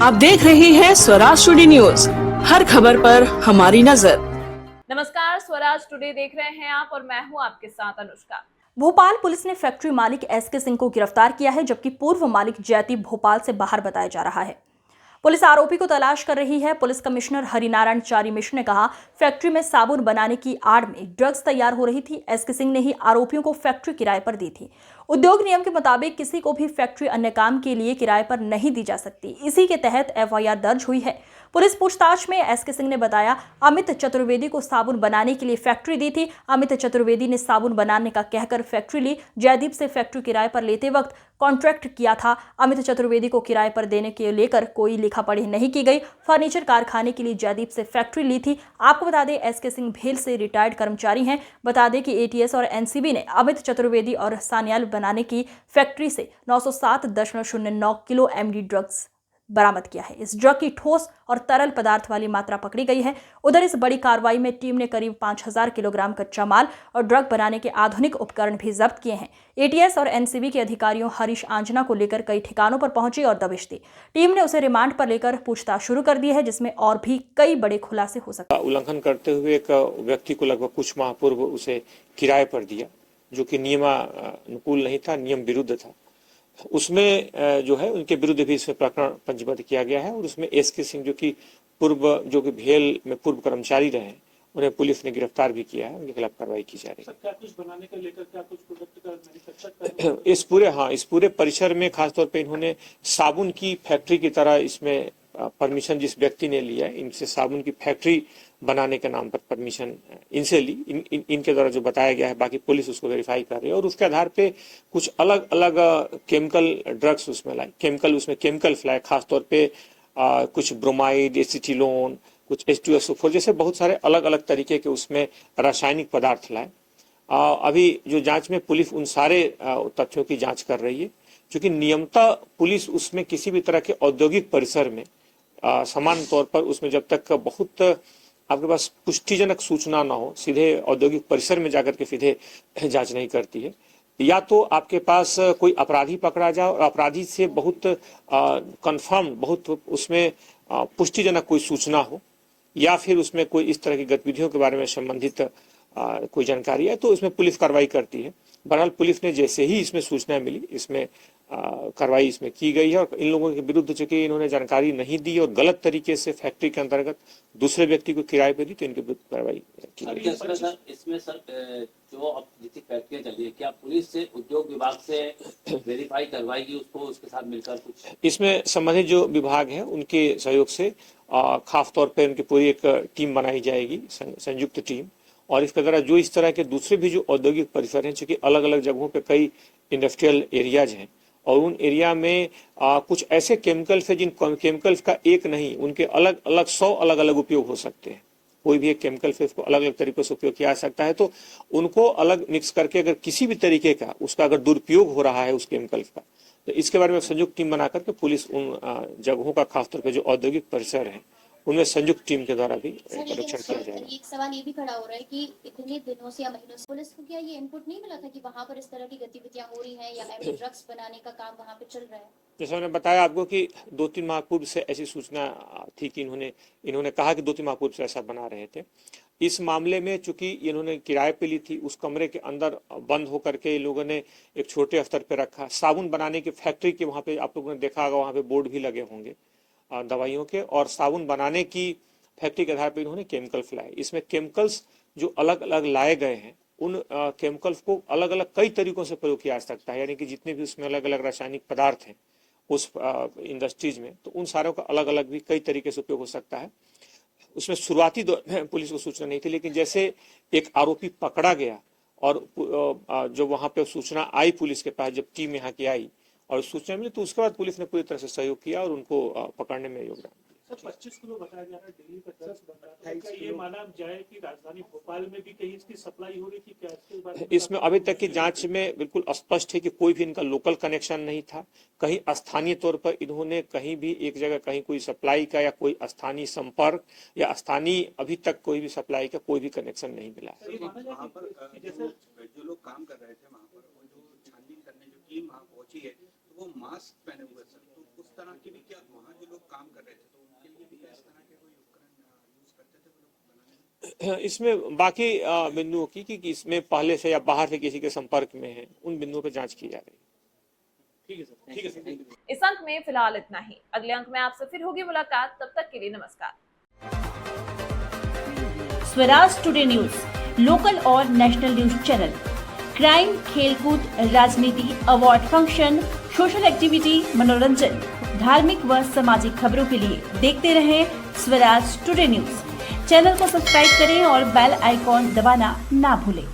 आप देख रहे हैं स्वराज टुडे न्यूज, हर खबर पर हमारी नजर। नमस्कार, स्वराज टुडे देख रहे हैं आप और मैं हूं आपके साथ अनुष्का। भोपाल पुलिस ने फैक्ट्री मालिक एसके सिंह को गिरफ्तार किया है, जबकि पूर्व मालिक जयदीप भोपाल से बाहर बताया जा रहा है। पुलिस आरोपी को तलाश कर रही है। पुलिस कमिश्नर हरिनारायण चारी मिश्र ने कहा, फैक्ट्री में साबुन बनाने की आड़ में ड्रग्स तैयार हो रही थी। एसके सिंह ने ही आरोपियों को फैक्ट्री किराए पर दी थी। उद्योग नियम के मुताबिक किसी को भी फैक्ट्री अन्य काम के लिए किराए पर नहीं दी जा सकती। इसी के तहत एफआईआर दर्ज हुई है। पुलिस पूछताछ में एसके सिंह ने बताया, अमित चतुर्वेदी को साबुन बनाने के लिए फैक्ट्री दी थी। अमित चतुर्वेदी ने साबुन बनाने का कहकर फैक्ट्री ली। जयदीप से फैक्ट्री किराए पर लेते वक्त कॉन्ट्रैक्ट किया था। अमित चतुर्वेदी को किराए पर देने के लेकर कोई लिखा पढ़ी नहीं की गई। फर्नीचर कारखाने के लिए जयदीप से फैक्ट्री ली थी। आपको बता दें, एसके सिंह भेल से रिटायर्ड कर्मचारी हैं। बता दें कि एटीएस और एनसीबी ने अमित चतुर्वेदी और सान्याल बनाने की फैक्ट्री से 907.09 किलो एमडी ड्रग्स बरामद किया है। इस ड्रग की ठोस और तरल पदार्थ वाली मात्रा पकड़ी गई है। उधर इस बड़ी कार्रवाई में टीम ने करीब 5000 किलोग्राम कच्चा माल और ड्रग बनाने के आधुनिक उपकरण भी जब्त किए हैं। एटीएस और एनसीबी के अधिकारियों हरीश आंजना को लेकर कई ठिकानों पर पहुंची और दबिश दी। टीम ने उसे रिमांड पर लेकर पूछताछ शुरू कर दी है, जिसमें और भी कई बड़े खुलासे हो सकते हैं। उल्लंघन करते हुए एक व्यक्ति को लगभग कुछ माह पूर्व उसे किराए पर दिया, जो कि नियमानुकूल नहीं था, नियम विरुद्ध था। उसमें जो है उनके विरुद्ध भी इसमें प्रकरण पंजीबद्ध किया गया है और उसमें एसके सिंह जो कि भेल में पूर्व कर्मचारी रहे हैं, उन्हें पुलिस ने गिरफ्तार भी किया है। उनके खिलाफ कार्रवाई की जा रही है। क्या कुछ बनाने को लेकर क्या कुछ प्रोडक्ट का मैन्युफैक्चर इस पूरे परिसर में खासतौर पे इन्होंने साबुन की फैक्ट्री की तरह इसमें परमिशन जिस व्यक्ति ने लिया है, इनसे साबुन की फैक्ट्री बनाने के नाम पर परमिशन इनसे ली। इनके द्वारा जो बताया गया है, बाकी पुलिस उसको वेरीफाई कर रही है और उसके आधार पे कुछ अलग अलग केमिकल ड्रग्स उसमें लाए, केमिकल फ्लाई, खासतौर पे कुछ ब्रोमाइड, एसिटिलोन, कुछ H2SO4 जैसे बहुत सारे अलग अलग तरीके के उसमें रासायनिक पदार्थ लाए। अभी जो जांच में पुलिस उन सारे तथ्यों की जांच कर रही है, क्योंकि नियमतः पुलिस उसमें किसी भी तरह के औद्योगिक परिसर में समान तौर पर उसमें जब तक बहुत आपके पास पुष्टिजनक सूचना ना हो, सीधे औद्योगिक परिसर में जाकर के सीधे जांच नहीं करती है। या तो आपके पास कोई अपराधी पकड़ा जाए और अपराधी से बहुत कंफर्म, बहुत उसमें पुष्टिजनक कोई सूचना हो, या फिर उसमें कोई इस तरह की गतिविधियों के बारे में संबंधित कोई जानकारी है, तो इसमें पुलिस कार्रवाई करती है। बहरहाल पुलिस ने जैसे ही इसमें सूचना मिली, इसमें कार्रवाई इसमें की गई है और इन लोगों के विरुद्ध चूंकि इन्होंने जानकारी नहीं दी और गलत तरीके से फैक्ट्री के अंतर्गत दूसरे व्यक्ति को किराए पर दी, तो इनके विरुद्ध कार्रवाई की गई। इसमें सर जो अब जितनी फैक्ट्रियां चल रही है, क्या पुलिस से उद्योग विभाग से वेरीफाई करवाएगी उसको, उसके साथ मिलकर कुछ इसमें संबंधित जो विभाग है उनके सहयोग से खास तौर पर उनकी पूरी एक टीम बनाई जाएगी, संयुक्त टीम। और इसके द्वारा जो इस तरह के दूसरे भी जो औद्योगिक परिसर हैं, चूंकि अलग अलग जगहों पे कई इंडस्ट्रियल एरियाज हैं और उन एरिया में कुछ ऐसे केमिकल्स हैं जिन केमिकल्स का एक नहीं, उनके अलग अलग 100 अलग अलग उपयोग हो सकते हैं। कोई भी एक केमिकल से उसको अलग अलग तरीकों से उपयोग किया जा सकता है, तो उनको अलग मिक्स करके अगर किसी भी तरीके का उसका अगर दुरुपयोग हो रहा है उस केमिकल का, तो इसके बारे में संयुक्त टीम बना करके पुलिस उन जगहों का खासतौर पर जो औद्योगिक परिसर है उनमें संयुक्त टीम के द्वारा भी परीक्षण किया जाएगा। एक सवाल ये भी खड़ा हो रहा है कि इतने दिनों से या महीनों से पुलिस को क्या ये इनपुट नहीं मिला था कि वहां पर इस तरह की गतिविधियां हो रही हैं या ड्रग्स बनाने का काम वहां पे चल रहा है? जैसे मैंने बताया आपको कि 2-3 माह पूर्व से ऐसी सूचना थी कि इन्होंने कहा कि 2-3 माह पूर्व से ऐसा बना रहे थे। इस मामले में चूंकि इन्होंने किराए पे ली थी, उस कमरे के अंदर बंद होकर के लोगों ने एक छोटे स्तर पे रखा। साबुन बनाने की फैक्ट्री के वहाँ पे आप लोगों ने देखा होगा, वहाँ पे बोर्ड भी लगे होंगे दवाइयों के, और साबुन बनाने की फैक्ट्री के आधार पर इन्होंने केमिकल फैलाए। इसमें केमिकल्स जो अलग अलग लाए गए हैं, उन केमिकल्स को अलग अलग कई तरीकों से प्रयोग किया जा सकता है, यानी कि जितने भी उसमें अलग अलग रासायनिक पदार्थ हैं उस इंडस्ट्रीज में, तो उन सारों का अलग अलग भी कई तरीके से उपयोग हो सकता है। उसमें शुरुआती दौर में पुलिस को सूचना नहीं थी, लेकिन जैसे एक आरोपी पकड़ा गया और जो वहां पे सूचना आई पुलिस के पास, जब टीम यहाँ की आई और सूचना मिली, तो उसके बाद पुलिस ने पूरी तरह से सहयोग किया और उनको पकड़ने में योगदान। सर 25 किलो बताया जा रहा है दिल्ली का ड्रग्स बन रहा है, क्या ये माना जाए कि राजधानी भोपाल में भी कहीं इसकी सप्लाई हो रही थी क्या? इसके बारे में इसमें अभी तक की जांच में बिल्कुल स्पष्ट है कि कोई भी इनका लोकल कनेक्शन नहीं था। कहीं स्थानीय तौर पर इन्होंने कहीं भी एक जगह कहीं कोई सप्लाई का या कोई स्थानीय संपर्क या स्थानीय अभी तक कोई भी सप्लाई का कोई भी कनेक्शन नहीं मिला। वहाँ पर जो लोग काम कर रहे थे वहाँ पर, वो जो छानबीन करने जो टीम वहाँ पहुंची है, तो वो मास्क पहने हुए सर, तो उस तरह की भी क्या वहाँ जो लोग काम कर रहे थे तो उनके लिए भी इस तरह के कोई उपकरण यूज करते थे वो लोग बनाने में? इसमें बाकी बिंदुओं की कि इसमें पहले से या बाहर से किसी के संपर्क में है, उन बिंदुओं पर जांच की जा रही है। ठीक है सर, ठीक है सर। इस अंक में फिलहाल इतना ही। अगले अंक में आपसे फिर होगी मुलाकात, तब तक के लिए नमस्कार। स्वराज टुडे न्यूज, लोकल और नेशनल न्यूज चैनल, क्राइम, खेलकूद, राजनीति, अवार्ड फंक्शन, सोशल एक्टिविटी, मनोरंजन, धार्मिक व सामाजिक खबरों के लिए देखते रहें स्वराज टुडे न्यूज। चैनल को सब्सक्राइब करें और बेल आइकॉन दबाना ना भूलें।